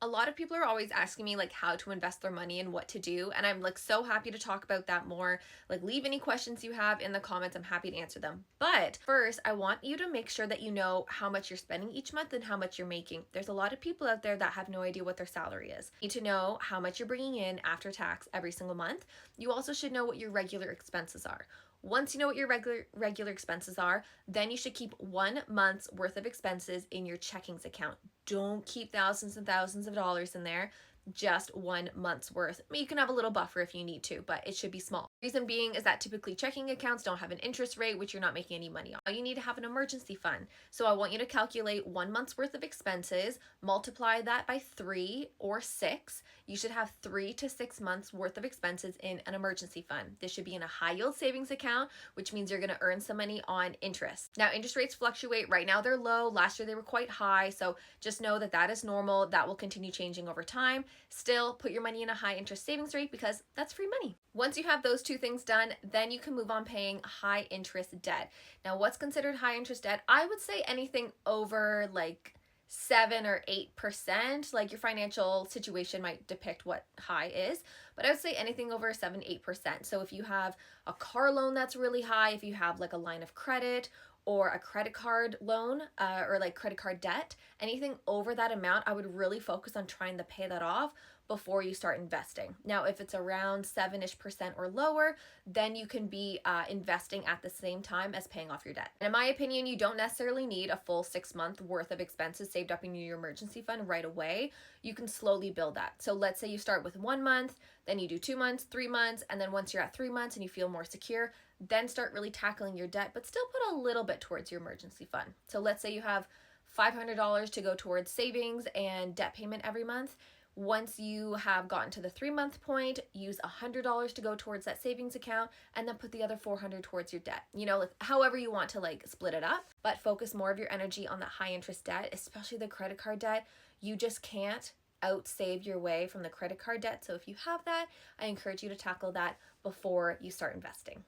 A lot of people are always asking me like how to invest their money and what to do, and I'm like so happy to talk about that more. Like leave any questions you have in the comments. I'm happy to answer them. But first, I want you to make sure that you know how much you're spending each month and how much you're making. There's a lot of people out there that have no idea what their salary is. You need to know how much you're bringing in after tax every single month. You also should know what your regular expenses are. Once you know what your regular expenses are, then you should keep 1 month's worth of expenses in your checkings account. Don't keep thousands and thousands of dollars in there, just 1 month's worth. I mean, you can have a little buffer if you need to, but it should be small. Reason being is that typically checking accounts don't have an interest rate, which you're not making any money on. You need to have an emergency fund. So I want you to calculate 1 month's worth of expenses, multiply that by 3 or 6. You should have 3 to 6 months worth of expenses in an emergency fund. This should be in a high yield savings account, which means you're going to earn some money on interest. Now, interest rates fluctuate. Right now they're low. Last year they were quite high. So just know that that is normal. That will continue changing over time. Still, put your money in a high interest savings rate because that's free money. Once you have those two things done, then you can move on paying high interest debt. Now, what's considered high interest debt? I would say anything over like 7 or 8%. Like your financial situation might depict what high is, but I would say anything over 7, 8%. So if you have a car loan that's really high, if you have like a line of credit or a credit card loan or like credit card debt, anything over that amount, I would really focus on trying to pay that off before you start investing. Now, if it's around 7-ish% or lower, then you can be investing at the same time as paying off your debt. And in my opinion, you don't necessarily need a full 6 month worth of expenses saved up in your emergency fund right away. You can slowly build that. So let's say you start with 1 month, then you do 2 months, 3 months, and then once you're at 3 months and you feel more secure, then start really tackling your debt, but still put a little bit towards your emergency fund. So let's say you have $500 to go towards savings and debt payment every month. Once you have gotten to the 3 month point, use $100 to go towards that savings account and then put the other 400 towards your debt. You know, like however you want to like split it up, but focus more of your energy on that high interest debt, especially the credit card debt. You just can't outsave your way from the credit card debt. So if you have that, I encourage you to tackle that before you start investing.